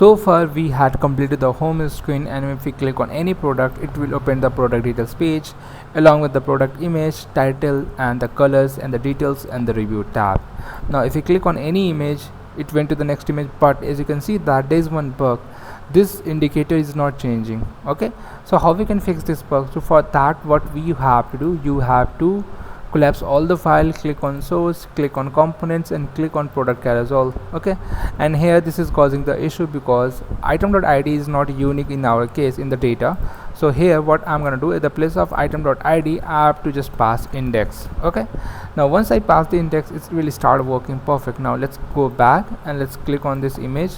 So far we had completed the home screen, and if we click on any product, it will open the product details page along with the product image, title, and the colors and the details and the review tab. Now if we click on any image, it went to the next image, but as you can see that there is one bug. This indicator is not changing. Okay, so how we can fix this bug? So for that, what we have to do, you have to collapse all the file, click on source, click on components, and click on product carousel. Okay, and here this is causing the issue because item.id is not unique in our case in the data. So here what I'm gonna do, at the place of item.id, I have to just pass index. Okay, now once I pass the index, it will start working perfect. Now let's go back and let's click on this image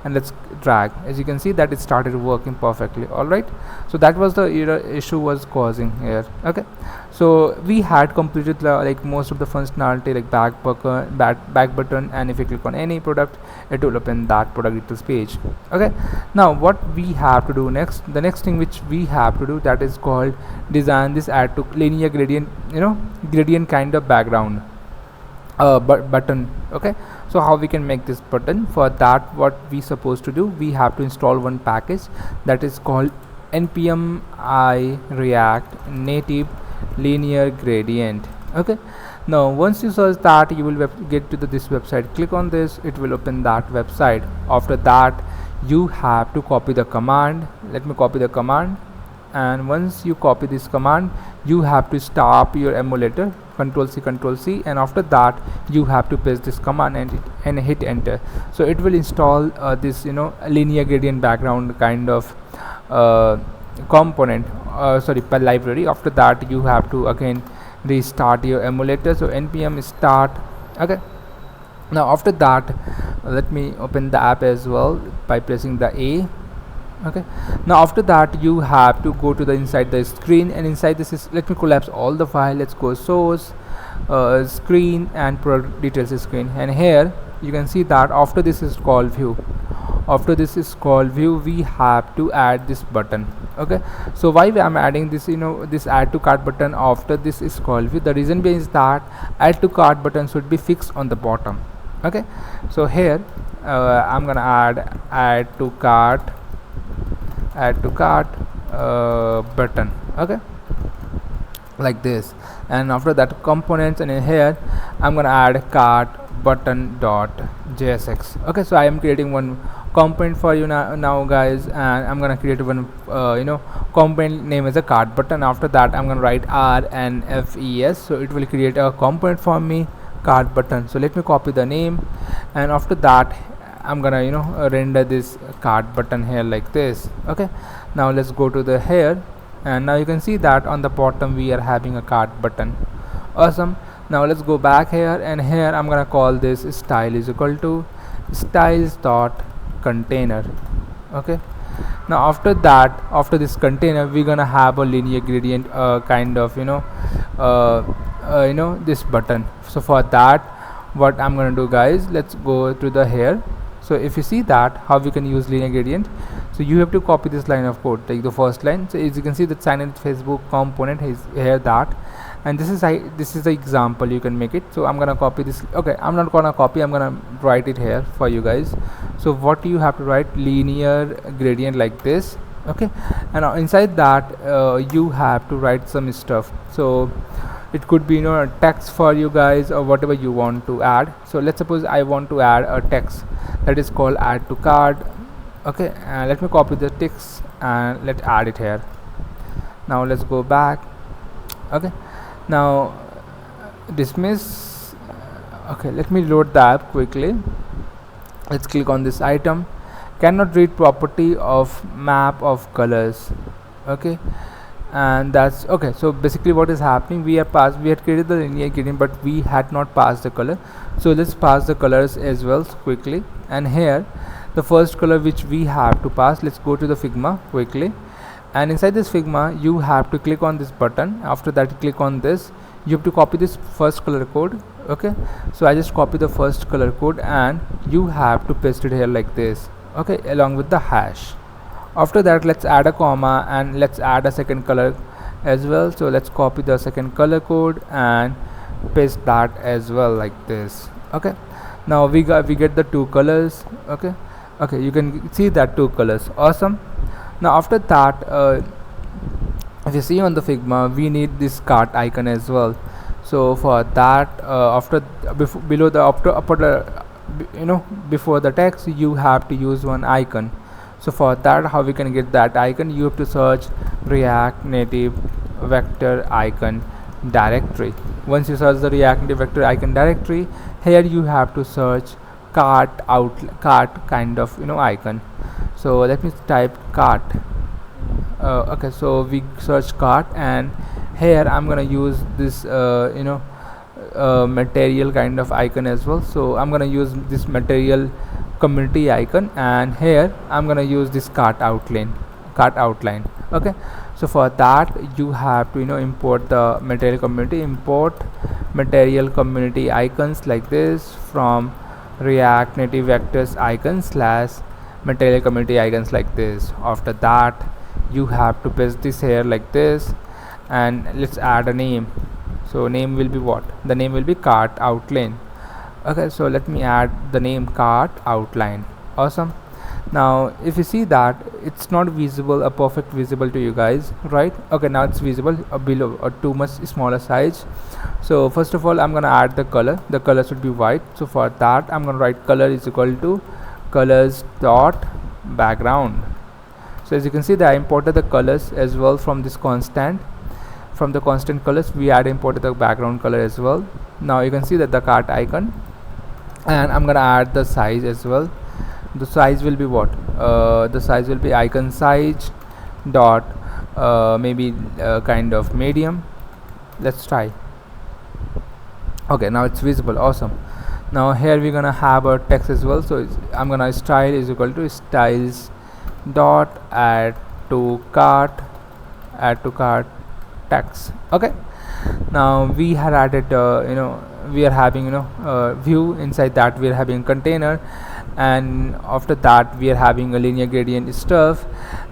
and let's drag. As you can see that it started working perfectly. All right, so that was the error issue was causing here. Okay, so we had completed like most of the functionality, like back button, and if you click on any product, it will open that product details page. Okay, now what we have to do next, the next thing which we have to do, that is called design this add to linear gradient, gradient kind of background button. Okay, so how we can make this button? For that, what we supposed to do, we have to install one package that is called npm I react native linear gradient. Okay, now once you search that, you will get to this website. Click on this, it will open that website. After that, you have to copy the command. Let me copy the command, and once you copy this command, you have to stop your emulator, control C, and after that you have to paste this command and hit enter. So it will install this linear gradient background kind of component, sorry, per library. After that, you have to again restart your emulator, so npm start. Okay, now after that, let me open the app as well by pressing the A. Okay, now after that, you have to go to the inside the screen, and inside this is, let me collapse all the file. Let's go source, screen, and product details screen, and here you can see that after this is called view. After this is called view, we have to add this button. Okay, so why I'm adding this, this add to cart button after this is called view? The reason being is that add to cart button should be fixed on the bottom. Okay, so here I'm gonna add to cart button. Okay, like this, and after that components, and in here I'm gonna add cart button dot jsx. Okay, so I am creating one component for you now guys, and I'm gonna create one component name as a cart button. After that, I'm gonna write RNFES, so it will create a component for me, cart button. So let me copy the name, and after that I'm gonna render this cart button here like this. Okay, now let's go to the here, and now you can see that on the bottom we are having a cart button. Awesome. Now let's go back here, and here I'm gonna call this style is equal to styles dot container. Okay, now after that, after this container, we're gonna have a linear gradient kind of this button. So for that, what I'm gonna do guys, let's go to the here. So if you see that how we can use linear gradient, so you have to copy this line of code, take the first line. So as you can see, that sign in Facebook component is here, that, and this is the example you can make it. So I'm gonna copy this. Okay, I'm not gonna copy, I'm gonna write it here for you guys. So what you have to write, linear gradient like this. Okay, and inside that you have to write some stuff. So it could be text for you guys, or whatever you want to add. So let's suppose I want to add a text that is called add to cart. Okay, let me copy the text and let's add it here. Now let's go back. Okay, now dismiss. Okay, let me load the app quickly. Let's click on this item, cannot read property of map of colors. Okay, and that's okay. So basically what is happening, we had created the linear gradient, but we had not passed the color. So let's pass the colors as well quickly. And here the first color which we have to pass, let's go to the Figma quickly, and inside this Figma you have to click on this button. After that, click on this, you have to copy this first color code. Okay, so I just copy the first color code, and you have to paste it here like this. Okay, along with the hash. After that, let's add a comma, and let's add a second color as well. So let's copy the second color code and paste that as well like this. Okay, now we get the two colors. Okay, Okay, you can see that two colors. Awesome. Now after that, if you see on the Figma, we need this cart icon as well. So for that, after below the upper before the text, you have to use one icon. So for that, how we can get that icon? You have to search React Native vector icon directory. Once you search the React Native vector icon directory, here you have to search cart kind of icon. So let me type cart. Okay, so we search cart, and here I'm gonna use this material kind of icon as well. So I'm gonna use this material community icon, and here I'm gonna use this cart outline. Okay, so for that you have to import the material community, import material community icons like this from React Native vectors icon / material community icons like this. After that, you have to paste this here like this, and let's add a name. So name will be what? The name will be cart outline. Okay, so let me add the name cart outline. Awesome. Now if you see that it's not visible, a perfect visible to you guys, right? Okay, now it's visible below or too much smaller size. So first of all, I'm gonna add the color. The color should be white. So for that, I'm gonna write color is equal to colors dot background. So as you can see that I imported the colors as well from this constant. From the constant colors, we had imported the background color as well. Now you can see that the cart icon, and I'm gonna add the size as well. The size will be what? The size will be icon size dot maybe kind of medium. Let's try. Okay, now it's visible. Awesome. Now here we're gonna have a text as well. So I'm gonna style is equal to styles dot add to cart text. Okay, now we had added we are having view. Inside that we are having container, and after that we are having a linear gradient stuff,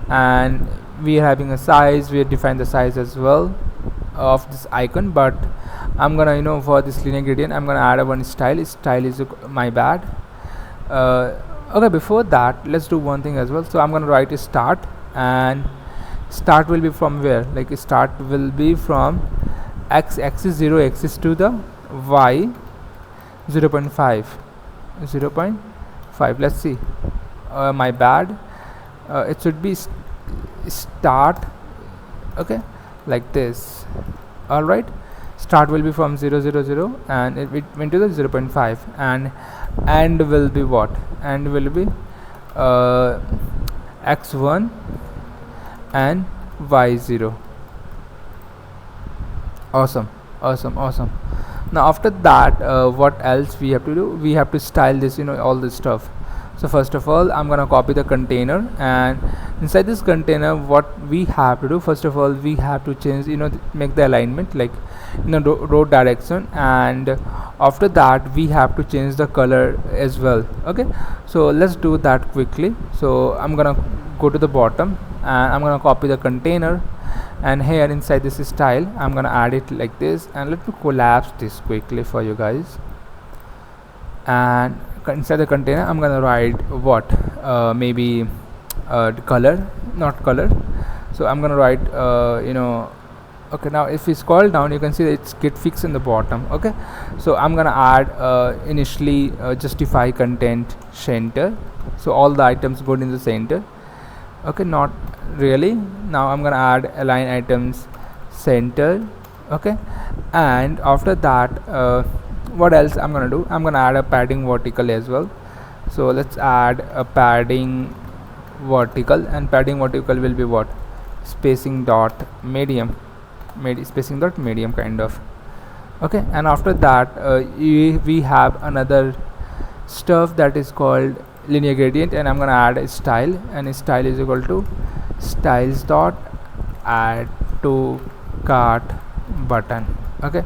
and we are having a size. We define the size as well of this icon, but I'm gonna for this linear gradient I'm gonna add a one style is my bad. Okay, before that let's do one thing as well. So I'm gonna write a start, and start will be from where? Like start will be from x axis 0 axis to the y 0.5. Let's see. My bad. It should be start. Okay, like this. All right, start will be from 0, and it went to the 0.5, and end will be what? End will be x1 and y0. Awesome. Now after that, what else we have to do? We have to style this, all this stuff. So first of all, I'm gonna copy the container, and inside this container what we have to do, first of all we have to change, make the alignment like row direction, and after that we have to change the color as well. Okay, so let's do that quickly. So I'm gonna go to the bottom, and I'm gonna copy the container, and here inside this style I'm gonna add it like this, and let me collapse this quickly for you guys. And inside the container I'm gonna write what? Maybe color, not color. So I'm gonna write okay, now if we scroll down you can see that it's get fixed in the bottom. Okay, so I'm gonna add initially justify content center, so all the items go in the center. Okay, not really. Now I'm gonna add align items center. Okay, and after that what else I'm gonna do? I'm gonna add a padding vertical as well. So let's add a padding vertical, and padding vertical will be what? Spacing dot medium kind of. Okay, and after that we have another stuff that is called linear gradient, and I'm gonna add a style, and style is equal to styles dot add to cart button. Okay,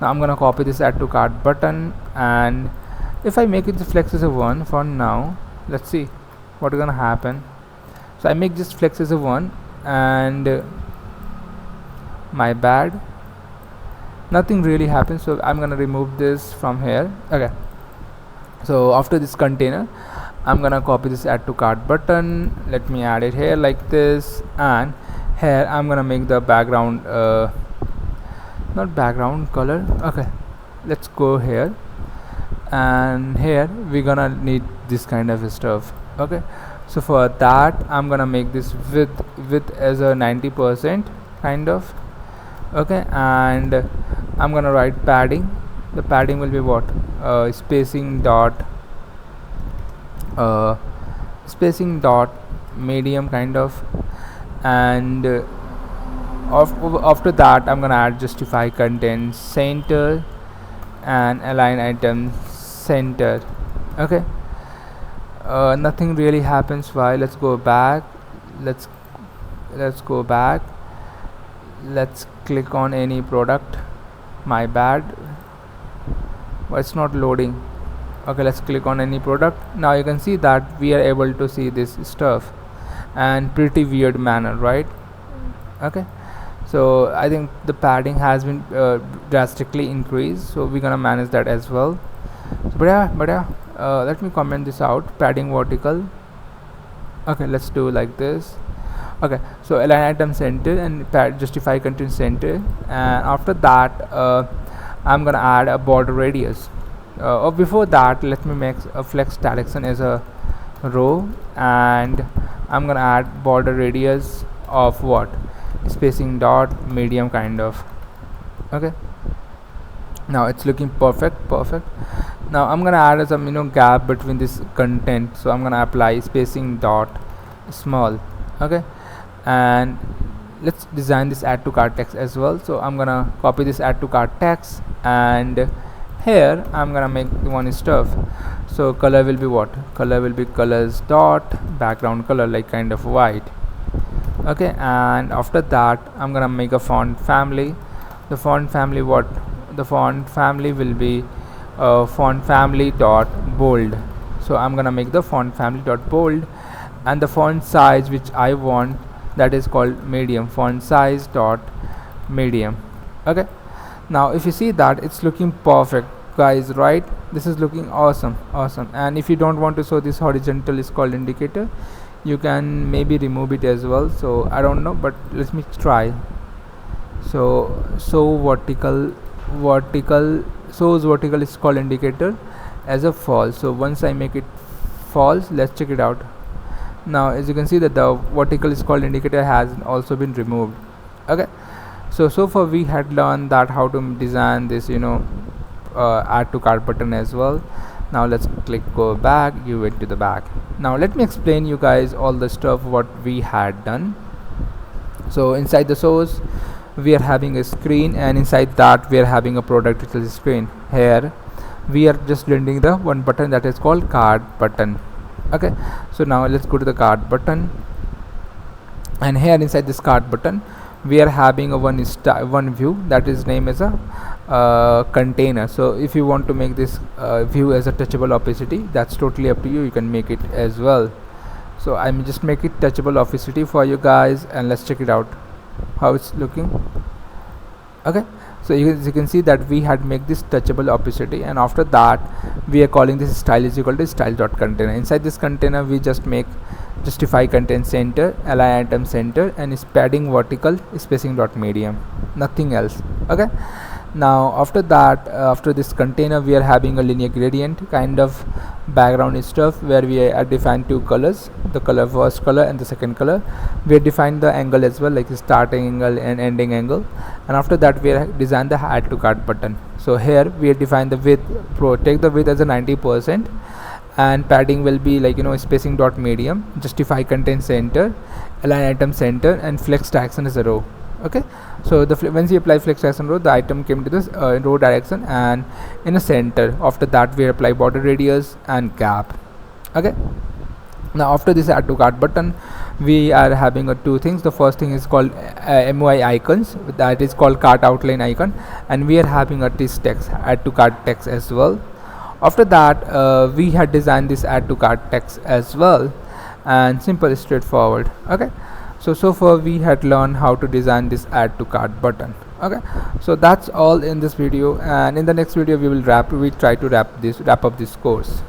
now I'm gonna copy this add to cart button, and if I make it the flex as a 1 for now, let's see what is gonna happen. So I make this flex as a 1, and my bad, nothing really happens. So I'm gonna remove this from here. Okay, so after this container I'm gonna copy this add to cart button. Let me add it here like this, and here I'm gonna make the background not background color. Okay, let's go here, and here we're gonna need this kind of stuff. Okay, so for that I'm gonna make this width as a 90% kind of. Okay, and I'm gonna write padding. The padding will be what, spacing dot medium kind of. And after that I'm gonna add justify content center and align item center. Okay, nothing really happens. Why? Let's go back. Let's go back. Let's click on any product. My bad, but it's not loading. Okay, let's click on any product. Now you can see that we are able to see this stuff, and pretty weird manner, right? Okay, so I think the padding has been drastically increased, so we're gonna manage that as well. So, but yeah, let me comment this out. Padding vertical. Okay, let's do like this. Okay, so align item center and justify content center, and after that I'm gonna add a border radius. Or before that, let me make a flex direction as a row, and I'm gonna add border radius of what, spacing dot medium kind of. Okay, now it's looking perfect. Now I'm gonna add some gap between this content, so I'm gonna apply spacing dot small. Okay, and let's design this add to cart text as well. So I'm gonna copy this add to cart text, and here I'm gonna make one stuff. So color will be what? Color will be colors dot background color, like kind of white. Okay, and after that I'm gonna make a font family. The font family, what? The font family will be font family dot bold. So I'm gonna make the font family dot bold, and the font size which I want, that is called medium. Font size dot medium. Okay, now if you see that, it's looking perfect, guys, right? This is looking awesome. And if you don't want to show this horizontal scroll indicator, you can maybe remove it as well. So I don't know, but let me try. So vertical shows vertical scroll indicator as a false. So once I make it false, let's check it out. Now as you can see that the vertical scroll indicator has also been removed. Okay, so far we had learned that how to design this add to cart button as well. Now let's go back. You went to the back. Now let me explain you guys all the stuff what we had done. So inside the source we are having a screen, and inside that we are having a product details screen. Here we are just blending the one button that is called cart button. Okay, so now let's go to the cart button, and here inside this cart button we are having a one view that is named as a container. So if you want to make this view as a touchable opacity, that's totally up to you. You can make it as well. So I'm just make it touchable opacity for you guys, and let's check it out how it's looking. Okay, so you can see that we had make this touchable opacity, and after that we are calling this style is equal to style.container. Inside this container we just make justify content center, align item center, and is padding vertical, spacing dot medium, nothing else. Okay, now after that after this container we are having a linear gradient kind of background stuff, where we are defined two colors, the color first color and the second color. We have defined the angle as well, like starting angle and ending angle, and after that we have designed the add to cart button. So here we have defined the width, take the width as a 90%, and padding will be like spacing dot medium, justify content center, align item center, and flex direction is a row. Okay, so once you apply flex direction row, the item came to this row direction and in a center. After that we apply border radius and gap. Okay, now after this add to cart button we are having two things. The first thing is called MUI icons, that is called cart outline icon, and we are having a this text add to cart text as well. After that we had designed this add to cart text as well, and simple, straightforward. Okay, so far we had learned how to design this add to cart button. Okay, so that's all in this video, and in the next video we will try to wrap up this course.